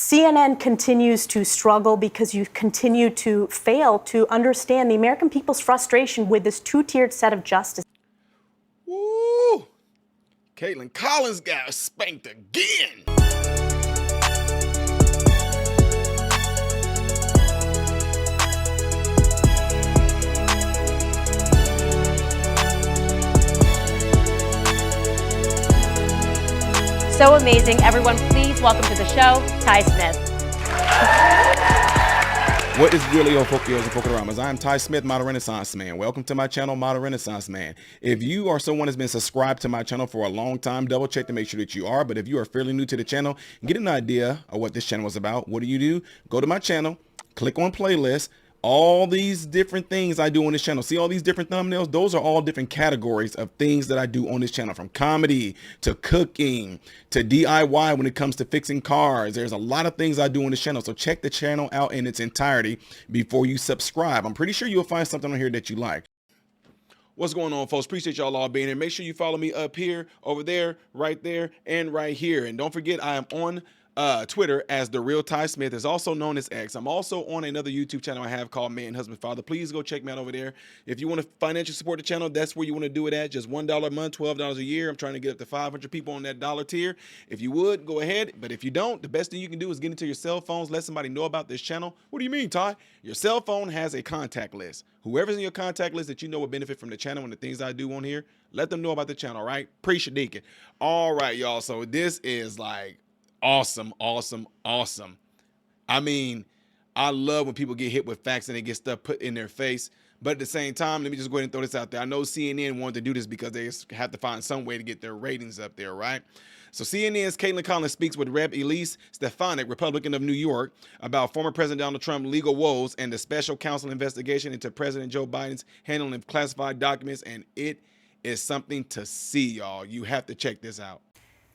CNN continues to struggle because you continue to fail to understand the American people's frustration with this two-tiered set of justice. Woo! Kaitlan Collins got spanked again. So amazing. Everyone, please welcome to the show, Ty Smith. What is really on Fokios and Fokaramas? I am Ty Smith, Model Renaissance Man. Welcome to my channel, Model Renaissance Man. If you are someone that's been subscribed to my channel for a long time, double check to make sure that you are. But if you are fairly new to the channel, get an idea of what this channel is about. What do? Go to my channel, click on playlist. All these different things I do on this channel. See all these different thumbnails? Those are all different categories of things that I do on this channel, from comedy to cooking to DIY when it comes to fixing cars. There's a lot of things I do on this channel. So check the channel out in its entirety before you subscribe. I'm pretty sure you'll find something on here that you like. What's going on, folks? Appreciate y'all all being here. Make sure you follow me up here, over there, and right here. And don't forget, I am on Twitter as The Real Ty Smith, is also known as X. I'm also on another YouTube channel I have called Man, Husband, Father. Please go check me out over there. If you want to financially support the channel, that's where you want to do it at. Just $1 a month, $12 a year. I'm trying to get up to 500 people on that dollar tier. If you would, go ahead. But if you don't, the best thing you can do is get into your cell phones, let somebody know about this channel. What do you mean, Ty? Your cell phone has a contact list. Whoever's in your contact list that you know will benefit from the channel and the things I do on here, let them know about the channel, right? Appreciate Deacon. All right, y'all. So this is like awesome. I mean, I love when people get hit with facts and they get stuff put in their face. But at the same time, let me just go ahead and throw this out there. I know CNN wanted to do this because they have to find some way to get their ratings up there, right? So CNN's Kaitlan Collins speaks with Rep. Elise Stefanik, Republican of New York, about former President Donald Trump's legal woes and the special counsel investigation into President Joe Biden's handling of classified documents. And it is something to see, y'all. You have to check this out.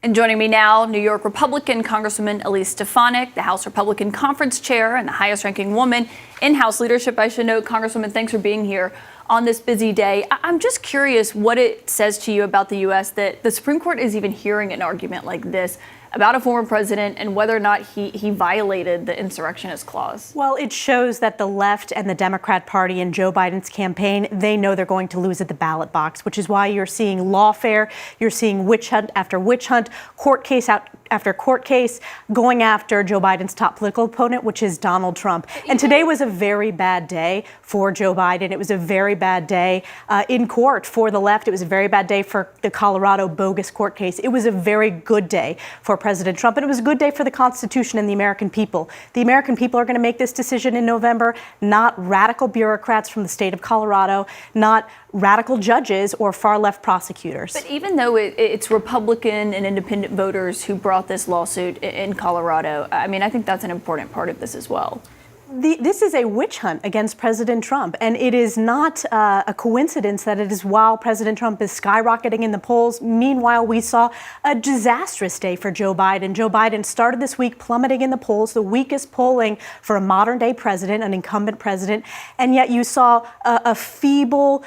And joining me now, New York Republican Congresswoman Elise Stefanik, the House Republican Conference Chair and the highest-ranking woman in House leadership. I should note, Congresswoman, thanks for being here on this busy day. I'm just curious what it says to you about the U.S. that the Supreme Court is even hearing an argument like this about a former president and whether or not he violated the insurrectionist clause. Well, it shows that the left and the Democrat Party and Joe Biden's campaign, they know they're going to lose at the ballot box, which is why you're seeing lawfare, you're seeing witch hunt after witch hunt, court case after court case, going after Joe Biden's top political opponent, which is Donald Trump. And today was a very bad day for Joe Biden. It was a very bad day in court for the left. It was a very bad day for the Colorado bogus court case. It was a very good day for President Trump, and it was a good day for the Constitution and the American people. The American people are going to make this decision in November, not radical bureaucrats from the state of Colorado, not radical judges or far-left prosecutors. But even though it's Republican and independent voters who brought this lawsuit in Colorado, I mean, I think that's an important part of this as well. This is a witch hunt against President Trump, and it is not a coincidence that it is while President Trump is skyrocketing in the polls. Meanwhile, we saw a disastrous day for Joe Biden. Joe Biden started this week plummeting in the polls, the weakest polling for a modern-day president, an incumbent president, and yet you saw a feeble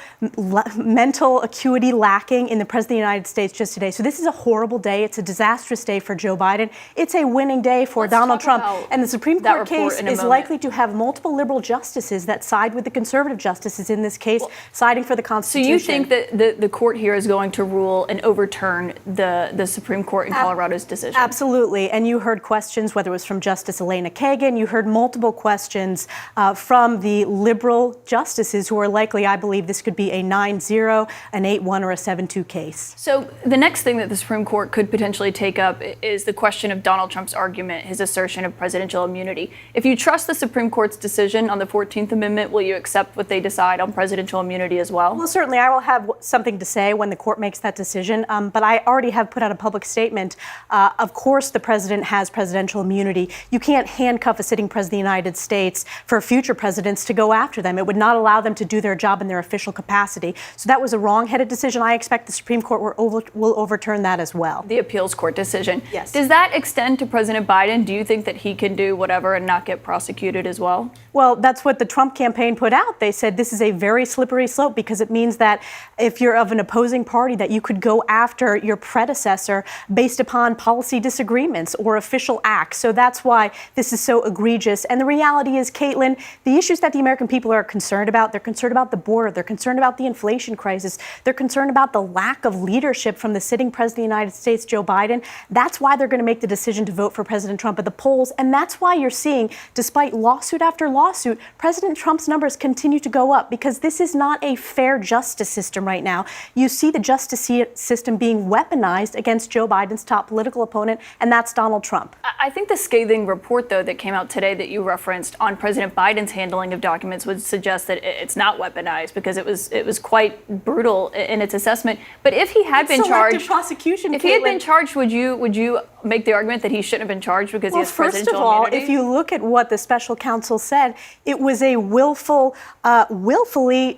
mental acuity lacking in the President of the United States just today. So this is a horrible day. It's a disastrous day for Joe Biden. It's a winning day for Donald Trump, and the Supreme Court case is likely to have multiple liberal justices that side with the conservative justices in this case, siding for the Constitution. So you think that the court here is going to rule and overturn the Supreme Court in Colorado's decision? Absolutely. And you heard questions, whether it was from Justice Elena Kagan, you heard multiple questions from the liberal justices who are likely, I believe this could be a 9-0, an 8-1, or a 7-2 case. So the next thing that the Supreme Court could potentially take up is the question of Donald Trump's argument, his assertion of presidential immunity. If you trust the Supreme Court's decision on the 14th Amendment, will you accept what they decide on presidential immunity as well? Well, certainly I will have something to say when the court makes that decision, but I already have put out a public statement. Of course, the president has presidential immunity. You can't handcuff a sitting president of the United States for future presidents to go after them. It would not allow them to do their job in their official capacity. So that was a wrong-headed decision. I expect the Supreme Court will overturn that as well. The appeals court decision. Yes. Does that extend to President Biden? Do you think that he can do whatever and not get prosecuted as well? Well, that's what the Trump campaign put out. They said this is a very slippery slope because it means that if you're of an opposing party, that you could go after your predecessor based upon policy disagreements or official acts. So that's why this is so egregious. And the reality is, Kaitlan, the issues that the American people are concerned about, they're concerned about the border, they're concerned about the inflation crisis, they're concerned about the lack of leadership from the sitting president of the United States, Joe Biden. That's why they're going to make the decision to vote for President Trump at the polls. And that's why you're seeing, despite lawsuit after lawsuit, President Trump's numbers continue to go up because this is not a fair justice system right now. You see the justice system being weaponized against Joe Biden's top political opponent, and that's Donald Trump. I think the scathing report, though, that came out today that you referenced on President Biden's handling of documents would suggest that it's not weaponized because it was quite brutal in its assessment. But if he had been charged, prosecution, if he had been charged, would you make the argument that he shouldn't have been charged because he has presidential immunity? First of all, if you look at what the special counsel said, it was a willfully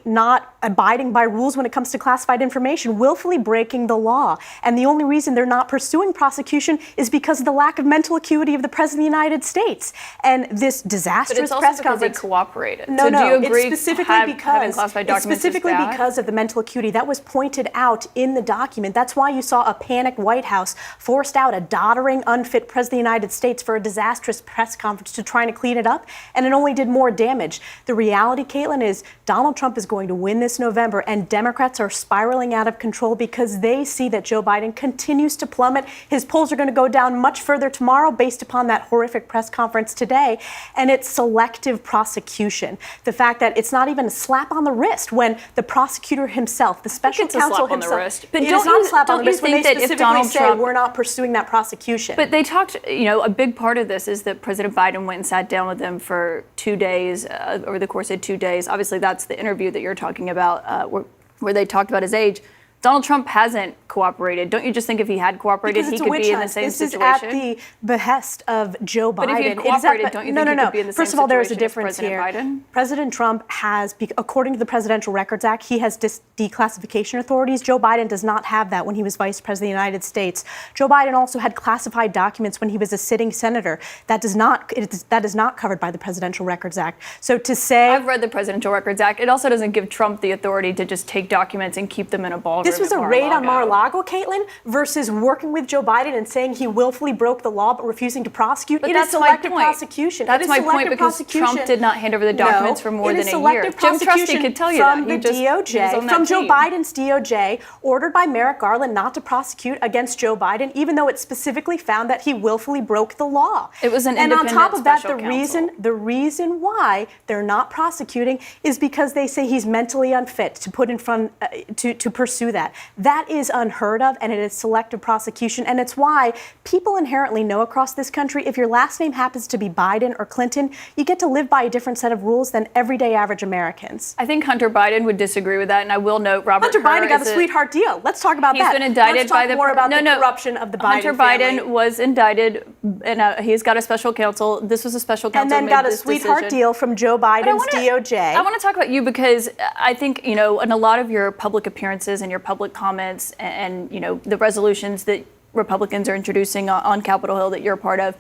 not abiding by rules when it comes to classified information, willfully breaking the law. And the only reason they're not pursuing prosecution is because of the lack of mental acuity of the President of the United States. And this disastrous press conference. But it's also because he cooperated. No, so do you agree it's specifically having classified documents is bad? because of the mental acuity. That was pointed out in the document. That's why you saw a panicked White House forced out a doddering, unfit President of the United States for a disastrous press conference to try to clean it up, and it only did more damage. The reality, Kaitlan, is Donald Trump is going to win this November, and Democrats are spiraling out of control because they see that Joe Biden continues to plummet. His polls are going to go down much further tomorrow based upon that horrific press conference today, and it's selective prosecution. The fact that it's not even a slap on the wrist when the prosecutor himself, the special counsel himself, but it is not a slap on the wrist when they that if specifically Donald say Trump, we're not pursuing that prosecution. But they talked, a big part of this is that President Biden went and sat down with them for 2 days, over the course of 2 days. Obviously, that's the interview that you're talking about, where they talked about his age. Donald Trump hasn't cooperated. Don't you just think if he had cooperated, he could be in the same situation? This is at the behest of Joe Biden. But if he had cooperated, don't you think he could be in the same situation? First of all, there is a difference here. Biden? President Trump has, according to the Presidential Records Act, he has declassification authorities. Joe Biden does not have that when he was Vice President of the United States. Joe Biden also had classified documents when he was a sitting senator. That is not covered by the Presidential Records Act. So to say... I've read the Presidential Records Act. It also doesn't give Trump the authority to just take documents and keep them in a ballroom. This was a raid on Mar-a-Lago, Kaitlan, versus working with Joe Biden and saying he willfully broke the law but refusing to prosecute. But it that's is selective prosecution. That's my point, because Trump did not hand over the documents for more than a year. Jim Trusty could tell you that. From the DOJ, from Joe Biden's DOJ, ordered by Merrick Garland not to prosecute against Joe Biden, even though it specifically found that he willfully broke the law. It was an independent special counsel. And on top of that, the reason why they're not prosecuting is because they say he's mentally unfit to put in front to pursue that. That is unheard of, and it is selective prosecution, and it's why people inherently know across this country if your last name happens to be Biden or Clinton, you get to live by a different set of rules than everyday average Americans. I think Hunter Biden would disagree with that, and I will note Robert Biden got a sweetheart deal. Let's talk about that. He's been indicted by the... more about the corruption of the Biden Hunter family. Biden was indicted, and he's got a special counsel. This was a special counsel and then got a sweetheart deal from Joe Biden's DOJ. I want to talk about you because I think, in a lot of your public appearances and your public comments and the resolutions that Republicans are introducing on Capitol Hill that you're a part of,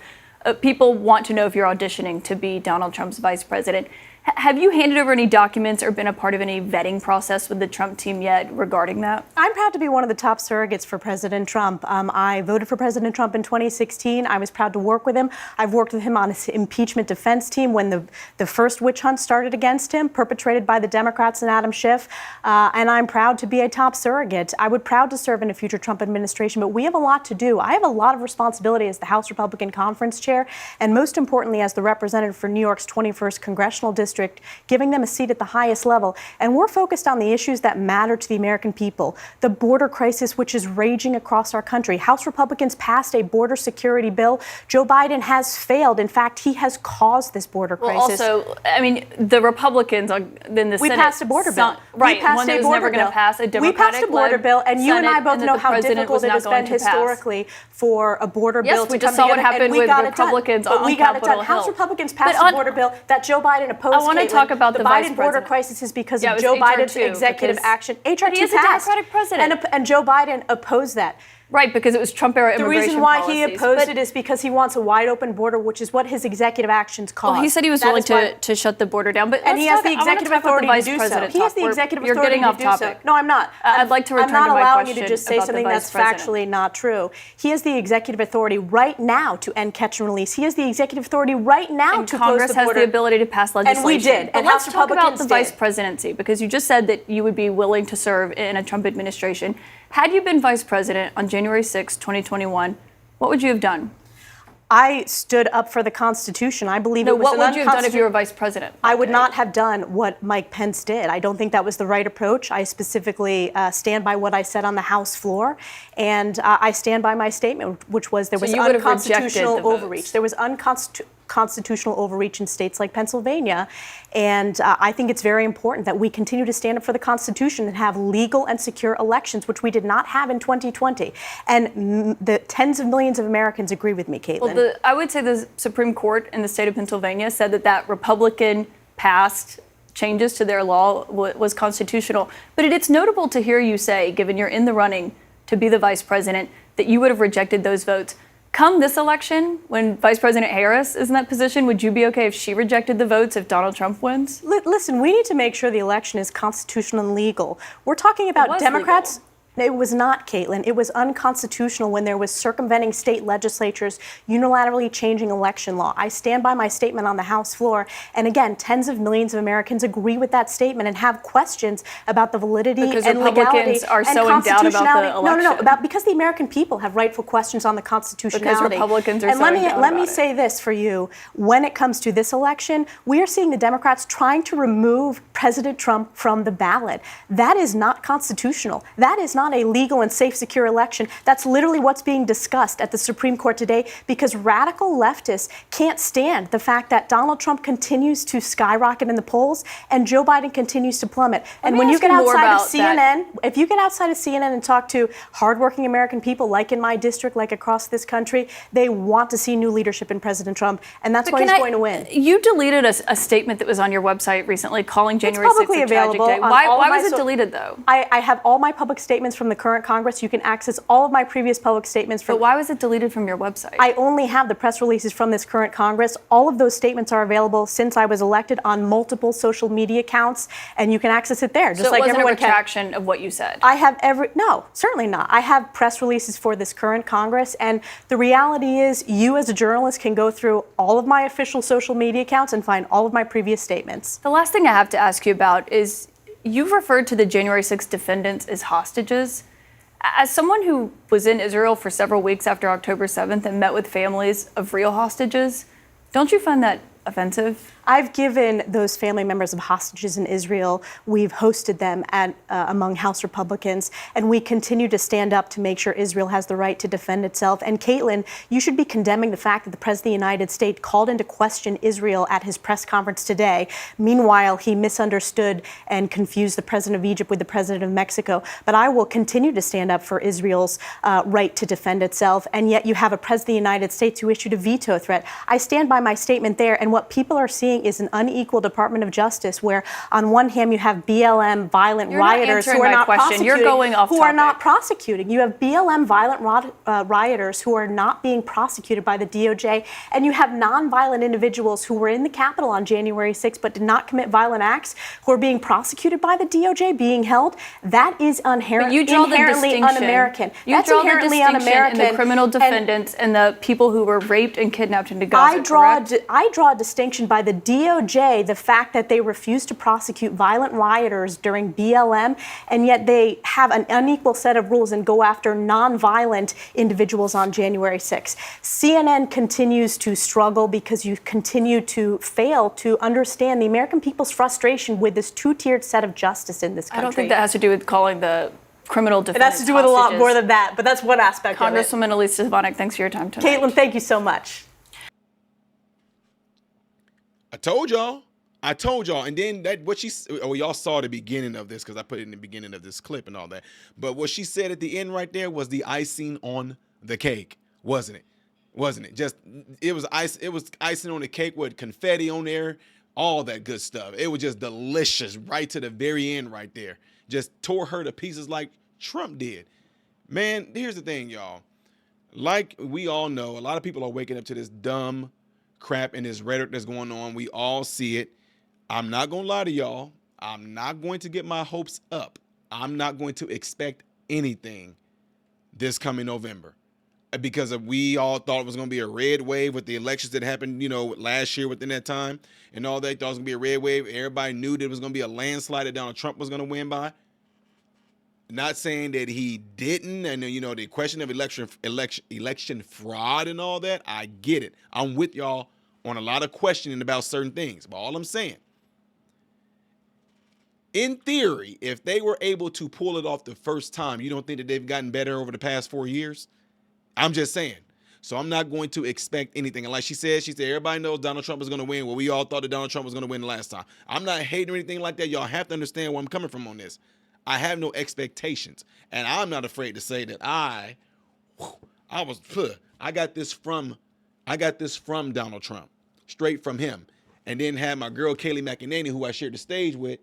people want to know if you're auditioning to be Donald Trump's vice president. Have you handed over any documents or been a part of any vetting process with the Trump team yet regarding that? I'm proud to be one of the top surrogates for President Trump. I voted for President Trump in 2016. I was proud to work with him. I've worked with him on his impeachment defense team when the first witch hunt started against him, perpetrated by the Democrats and Adam Schiff. And I'm proud to be a top surrogate. I would proud to serve in a future Trump administration, but we have a lot to do. I have a lot of responsibility as the House Republican Conference Chair, and most importantly, as the representative for New York's 21st Congressional District, giving them a seat at the highest level. And we're focused on the issues that matter to the American people. The border crisis, which is raging across our country. House Republicans passed a border security bill. Joe Biden has failed. In fact, he has caused this border crisis. Also, the Republicans in the Senate... We passed a border bill. Right, one that was never going to pass, a Democratic-led We passed a border bill, and you and I both know how difficult it has been to historically for a border bill to come together. Yes, we just saw what happened with Republicans on Capitol Hill. We got it done. House Republicans passed a border bill that Joe Biden opposed. I want to talk about the Biden border crisis is because of Joe Biden's executive action. HR2 passed. He is a Democratic president. And Joe Biden opposed that. Right, because it was Trump-era The immigration reason why policies. he opposed it is because he wants a wide open border, which is what his executive actions caused. Well, he said he was willing to shut the border down, but and he has the executive authority to do so. He has the executive authority to do so. No, I'm not. I'd like to return to my I'm not allowing question you to just say about the something vice that's president. factually not true. He has the executive authority right now to end catch and release. He has the executive authority right now and to Congress close the border. has the ability to pass legislation. And we did. But And let's House talk about Republicans the did. vice presidency, because you just said that you would be willing to serve in a Trump administration. Had you been vice president on January 6, 2021, what would you have done? I stood up for the Constitution. I believe it was what would you have done if you were vice president? I would not have done what Mike Pence did. I don't think that was the right approach. I specifically stand by what I said on the House floor, and I stand by my statement, which was there was unconstitutional overreach. There was unconstitutional overreach in states like Pennsylvania, and I think it's very important that we continue to stand up for the Constitution and have legal and secure elections, which we did not have in 2020. And the tens of millions of Americans agree with me, Kaitlan. Well, I would say the Supreme Court in the state of Pennsylvania said that Republican passed changes to their law was constitutional. But it's notable to hear you say, given you're in the running to be the vice president, that you would have rejected those votes. Come this election, when Vice President Harris is in that position, would you be okay if she rejected the votes if Donald Trump wins? Listen, we need to make sure the election is constitutional and legal. We're talking about Democrats. Legal. It was not, Kaitlan. It was unconstitutional when there was circumventing state legislatures unilaterally changing election law. I stand by my statement on the House floor. And again, tens of millions of Americans agree with that statement and have questions about the validity because and Republicans legality are so and in doubt about the election. No, because the American people have rightful questions on the constitutionality. Because Republicans are and so in doubt about it. let me say this for you. When it comes to this election, we are seeing the Democrats trying to remove President Trump from the ballot. That is not constitutional. That is not a legal and safe, secure election. That's literally what's being discussed at the Supreme Court today, because radical leftists can't stand the fact that Donald Trump continues to skyrocket in the polls and Joe Biden continues to plummet. And when you get outside of CNN, if you get outside of CNN and talk to hardworking American people, like in my district, like across this country, they want to see new leadership in President Trump, and that's why he's going to win. You deleted a statement that was on your website recently calling January 6th a tragic day. Why was it deleted, though? I have all my public statements from the current Congress. You can access all of my previous public statements. But why was it deleted from your website? I only have the press releases from this current Congress. All of those statements are available since I was elected on multiple social media accounts, and you can access it there. Just so it like wasn't everyone a retraction of what you said? I have no, certainly not. I have press releases for this current Congress, and the reality is you as a journalist can go through all of my official social media accounts and find all of my previous statements. The last thing I have to ask you about is you've referred to the January 6th defendants as hostages. As someone who was in Israel for several weeks after October 7th and met with families of real hostages, don't you find that offensive? I've given those family members of hostages in Israel, we've hosted them among House Republicans, and we continue to stand up to make sure Israel has the right to defend itself. And Kaitlan, you should be condemning the fact that the President of the United States called into question Israel at his press conference today. Meanwhile, he misunderstood and confused the President of Egypt with the President of Mexico. But I will continue to stand up for Israel's right to defend itself. And yet you have a President of the United States who issued a veto threat. I stand by my statement there. And what people are seeing is an unequal Department of Justice, where on one hand you have BLM violent rioters who are not prosecuting. You're going off who are not prosecuting. You have BLM violent rioters who are not being prosecuted by the DOJ, and you have nonviolent individuals who were in the Capitol on January 6th but did not commit violent acts who are being prosecuted by the DOJ, being held. That is inherently un-American. You draw the distinction in the criminal defendants and the people who were raped and kidnapped into Gaza. I draw a distinction by the DOJ, the fact that they refuse to prosecute violent rioters during BLM, and yet they have an unequal set of rules and go after nonviolent individuals on January 6th. CNN continues to struggle because you continue to fail to understand the American people's frustration with this two-tiered set of justice in this country. I don't think that has to do with calling the criminal defendants It has to do with a lot more than that, but that's one aspect of it. Congresswoman Elise Stefanik, thanks for your time tonight. Kaitlan, thank you so much. I told y'all. And then y'all saw the beginning of this because I put it in the beginning of this clip and all that. But what she said at the end right there was the icing on the cake, wasn't it? Wasn't it? It was icing on the cake with confetti on there, all that good stuff. It was just delicious right to the very end right there. Just tore her to pieces like Trump did. Man, here's the thing, y'all. Like we all know, a lot of people are waking up to this dumb crap and this rhetoric that's going on. We all see it. I'm not going to lie to y'all. I'm not going to get my hopes up. I'm not going to expect anything this coming November, because we all thought it was going to be a red wave with the elections that happened, last year within that time and all that. Thought it was going to be a red wave. Everybody knew that it was going to be a landslide that Donald Trump was going to win by. Not saying that he didn't, and the question of election fraud and all that, I get it. I'm with y'all on a lot of questioning about certain things, but all I'm saying, in theory, if they were able to pull it off the first time, you don't think that they've gotten better over the past 4 years? I'm just saying. So I'm not going to expect anything. And like she said, everybody knows Donald Trump is going to win. Well, we all thought that Donald Trump was going to win the last time. I'm not hating or anything like that. Y'all have to understand where I'm coming from on this. I have no expectations. And I'm not afraid to say that I got this from Donald Trump, straight from him. And then had my girl Kayleigh McEnany, who I shared the stage with,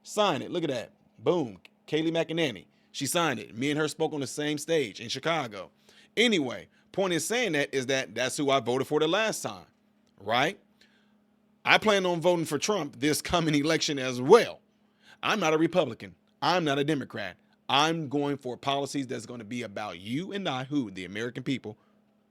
sign it. Look at that. Boom. Kayleigh McEnany. She signed it. Me and her spoke on the same stage in Chicago. Anyway, point in saying that is that that's who I voted for the last time, right? I plan on voting for Trump this coming election as well. I'm not a Republican. I'm not a Democrat. I'm going for policies that's going to be about you and I, the American people,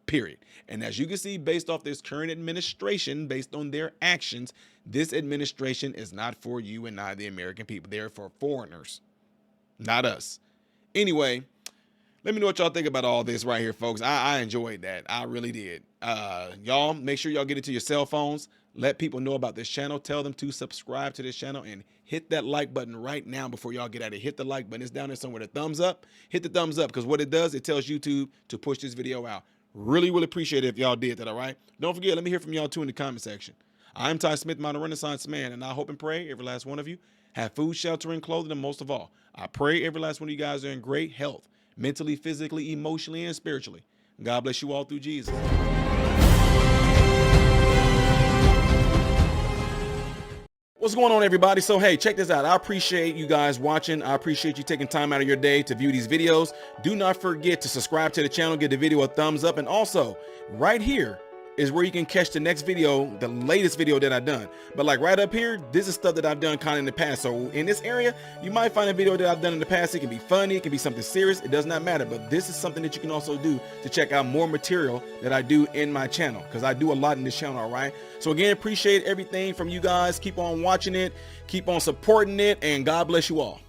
period. And as you can see, based off this current administration, based on their actions, this administration is not for you and I, the American people. They're for foreigners, not us. Anyway, let me know what y'all think about all this right here, folks. I enjoyed that. I really did. Y'all, make sure y'all get it to your cell phones. Let people know about this channel. Tell them to subscribe to this channel and hit that like button right now before y'all get out of it. Hit the like button. It's down there somewhere. The thumbs up. Hit the thumbs up, because what it does, it tells YouTube to push this video out. Really, really appreciate it if y'all did that, all right? Don't forget, let me hear from y'all too in the comment section. I'm Ty Smith, modern Renaissance man, and I hope and pray every last one of you have food, shelter, and clothing, and most of all, I pray every last one of you guys are in great health, mentally, physically, emotionally, and spiritually. God bless you all through Jesus. What's going on, everybody? So, hey, check this out. I appreciate you guys watching. I appreciate you taking time out of your day to view these videos. Do not forget to subscribe to the channel, give the video a thumbs up, and also right here is where you can catch the next video, the latest video that I've done. But like right up here, this is stuff that I've done kind of in the past. So in this area, you might find a video that I've done in the past. It can be funny, it can be something serious. It does not matter. But this is something that you can also do to check out more material that I do in my channel, because I do a lot in this channel, all right? So again, appreciate everything from you guys. Keep on watching it, keep on supporting it, and God bless you all.